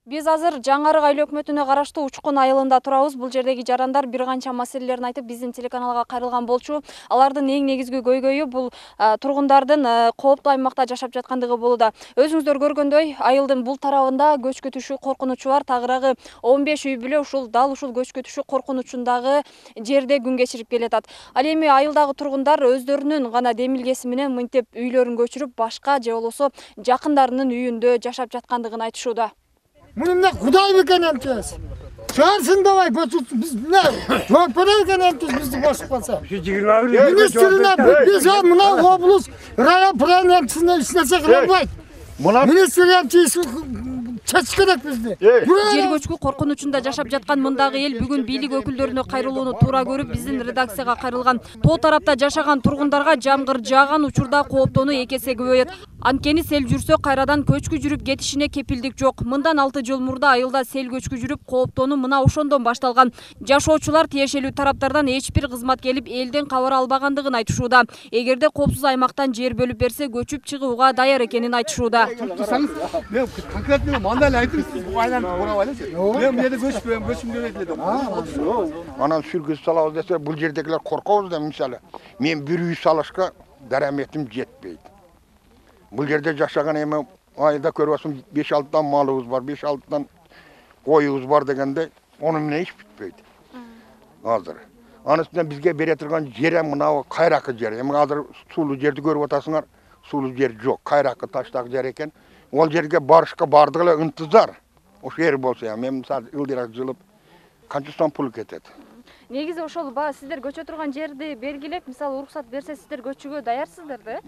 Биз азыр Жаңарык айыл өкмөтүнө караштуу Учкун айылында турабыз. Бул жердеги жарандар бир канча маселелерин айтып, биздин телеканалга кайрылган болчу. Алардын эң негизги көйгөйү бул тургундардын кооптуу аймакта жашап жаткандыгы болууда. Өзүңүздөр көргөндөй, айылдын бул тарабында көчкү түшүү коркунучу бар. Тагыраагы 15 үй бүлө дал ушул көчкү түшүү коркунучундагы жерде күн кечирип келатат. Ал эми айылдагы тургундар өздөрүнүн гана демилгеси менен мынтип үйлөрүн көчүрүп, башка же болбосо жакындарынын үйүндө жашап жаткандыгын айтышууда. Мына Кудай бекен эмчес. Чарсын давай почуп биз мына жол бекен эмчес бизди бошуп калса. Министрine biz мына облус район эмчесине эч нерсе кыла албайт. Министр эмчеси чечиш керек бизди. Жер көчкү коркунучунда жашап жаткан мындагы эл бүгүн бийлик өкүлдөрүнө кайрылууну туура көрүп, биздин редакцияга кайрылган. Тоо тарапта жашаган тургундарга жамгыр жааган учурда кооптоону эки эсе көбөйөт. Анткени сел жүрсө кайрадан көчкү жүрүп кетишине кепилдик жок. Мындан 6 жыл мурда айылда сел көчкү жүрүп, кооптоону мына ошондон башталган. Жашоочулар тиешелүү тараптардан эч бир кызмат келип, элден кабар албагандыгын айтышууда. Эгерде коопсуз аймактан жер бөлүп берсе, көчүп чыгууга даяр экенин айтышууда. Анан сүргүз салабыз десе, бул жердегилер коркобуз да, мисалы. Мен бир үй салышка дараметим жетпейт. Бул жерде жашаган эми айылда көрүп 5-6 дан малыбыз бар, 5-6 дан коюбуз бар дегенде, ону менен иш бүтпөйт. Азыр. Анын үстүнөн бизге бере турган жер мына кайракы жер. Эми азыр сулуу жерди көрүп атасыңар, сулуу жер жок, кайракы таштагы жер экен. Ол жерге барышка бардык эле ынтызар. Ошо жер болсо, мен мисалы ылдырак жылып, канча сом пул кетет. Негизи ошол сиздер көчө турган жерди белгилеп, мисалы уруксат берсе, сиздер көчүүгө даярсыздар да?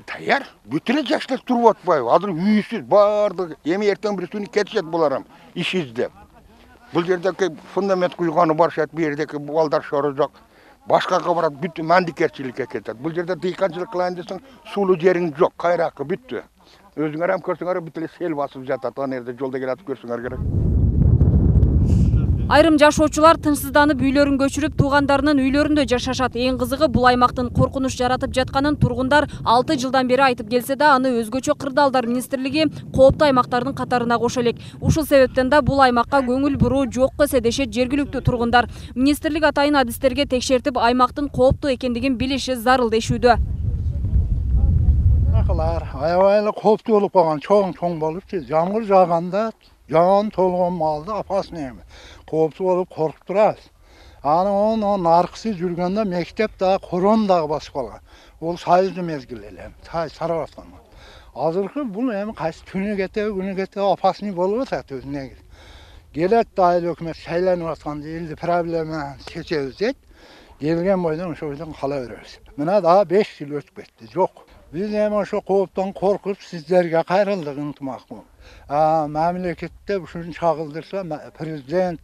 Даяр. Бүт эле жаштар туруп атпайбы? Азыр үйсүз бардык. Эми эртең бирсүнү кетишет буларам, иш издеп. Бул жердеки фундамент куйганы барышат, бу жердеки балдар шору жок. Башкага барат, бүт мандикерчиликке кетет. Бул жерде дыйканчылык кылайын десең, сулуу жериң жок, кайракы бүттү. Өзүңөр ham көрсөңөр бүт эле сел басып жатат. Аны жерде жолдо келатып көрсөңөр керек. Айрым жашоочулар тынчсызданып үйлөрүн көчүрүп, туугандарынын үйлөрүндө жашашат. Эң кызыгы бул аймактын коркунуч жаратып жатканын тургундар 6 жылдан бери айтып келсе да, аны өзгөчө кырдаалдар министрлиги кооптуу аймактардын катарына кошо элек. Ушул себептен да бул аймакка көңүл буруу жок эсе дешет жергиликтүү тургундар. Министрлик атайын адистерге текшертип, аймактын кооптуу экендигин билиши зарыл дешүүдө. Аябай кооптуу болуп калган, чоң болупчу. Жамгыр жааганда жан толгон малды апасына эми кооптуу болуп коркуп турабыз. Анын аркысы жүргөндө мектеп дагы корон дагы басып калган. Ол сайыздуу мезгил эле, сарап аткан. Азыркы бул эми кайсы күнү кете апасына болуп атат өзүнө. Келет да айыл өкмөт шайланып атканда элди проблема чечебиз дейт. Келген бойдон ошо бойдон кала беребиз. Мына дагы 5 жыл өтүп кетти. Жок. Биз эми ошо кооптон коркуп сиздерге кайрылдык ынтымак. Мамлекетте ушуну чагылдырса, президент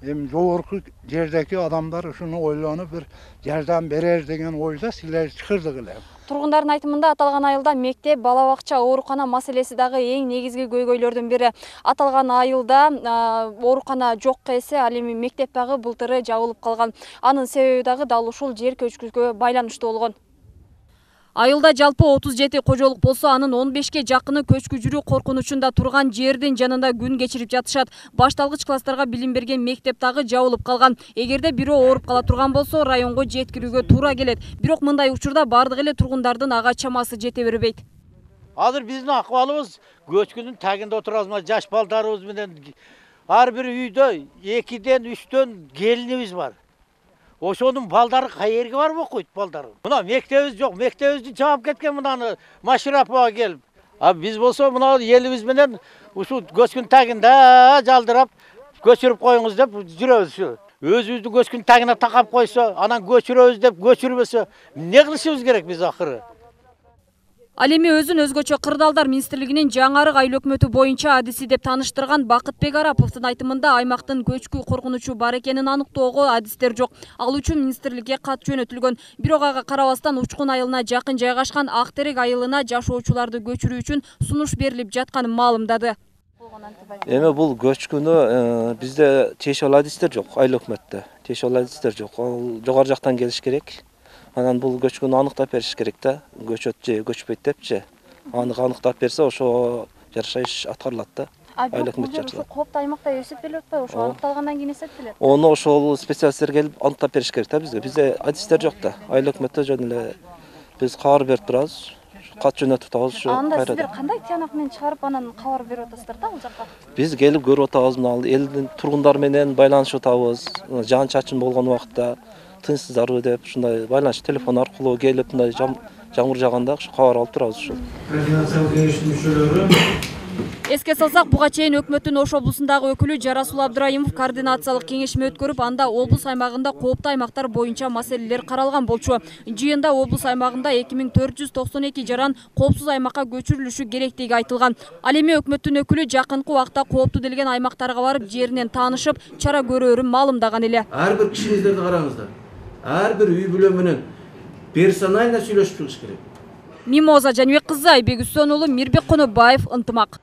эми жогорку жердеки адамдар ушуну ойлонуп бир жардам берер деген ойда силер чыкырдык эле. Тургундардын айтымында аталган айылда мектеп, бала бакча, оорукана маселеси дагы эң негизги көйгөйлөрдүн бири. Аталган айылда оорукана жок эсе, ал эми мектеп дагы былтыры жабылып калган. Анын себеби дагы дал ушул жер көчкүгө байланыштуу болгон. Айылда жалпы 37 кожолук болсо, анын 15ке жакыны көчкү жүрүү коркунучунда турган жердин жанында күн кечирип жатышат. Башталгыч класстарга билим берген мектеп дагы жабылып калган. Эгерде бирөө ооруп кала турган болсо, районго жеткирүүгө туура келет. Бирок мындай учурда бардык эле тургундардын ага чамасы жете бербейт. Азыр биздин акыбалыбыз көчкүнүн тагында отурабыз, жаш балдарыбыз менен ар бир үйдө 2ден 3төн келинибиз бар. Ошонун балдары кайерге барып окуйт балдары. Мына мектебиз жок, мектебизди жаап кеткен мынаны маширапага келип. Биз болсо мына элибиз менен ушул көчкүн тагында жалдырап көчүрүп коюңуз деп жүрөбүз. Өзүбүздү көчкүн тагына такап койсо, анан көчүрөбүз деп көчүрбөсө, эмне кылышыбыз керек биз акыры? Ал эми өзүн өзгөчө кырдаалдар министрлигинин Жаңарык айыл өкмөтү боюнча адиси деп тааныштырган Бакытбек Араповдун айтымында аймактын көчкү коркунучу бар экенин аныктоого адистер жок. Ал үчүн министрликке кат жөнөтүлгөн. Бирок ага карабастан Учкун айылына жакын жайгашкан Ак Терек айылына жашоочуларды көчүрүү үчүн сунуш берилип жатканын маалымдады. Эми бул көчкүнү бизде тиешелүү адистер жок, айыл өкмөттө. Тиешелүү адистер жок. Ал жогору жактан келиш керек. Анан бул көчкүнү аныктап бериш керек да. Көчөт же көчпөйт депчи. Аныктап берсе ошо жараша иш аткарылат да. Бул өкмөт жер ошо кооптуу аймакта эсептелип атпайбы? Ошо аныкталгандан кийин эсептелет. Onu ошол специалисттер келип аныктап бериш керек да бизге. Бизде адистер жок да. Айыл өкмөттө жөн эле биз кабар берип турабыз. Кат жөнөтүп атабыз ушу. Анда сиздер кандай тыянак менен чыгарып анан кабар берип атасыздар да бул жакка? Биз келип көрүп атабыз, мына элдин тургундар менен байланышып атабыз. Жаан чачын болгон убакытта тынчсыздарбы деп ушундай байланыш телефон аркылуу келип мындай жамгыр жааганда ушу кабар алып турабыз ушу. Координациялык кеңештин мүчөлөрү Эске салсак, буга чейин өкмөттүн Ош облусундагы өкүлү Жарасул Абдырайымов координациялык кеңешме өткөрүп, анда облус аймагында кооптуу аймактар боюнча маселелер каралган болчу. Жыйында облус аймагында 2492 жаран коопсуз аймакка көчүрүлүшү керектиги айтылган. Ал эми өкмөттүн өкүлү жакынкы убакта кооптуу делген аймактарга барып, жеринен таанышып, чара көрөөрүн маалымдаган эле. ар бир кишиңиздерди караңыздар. Ар бир үй бүлө менен персонально сүйлөшүп чыгыш керек. Мимоза Жаныбек кызы, Айбек Үсөнұлы, Мирбек Конобаев, Ынтымак.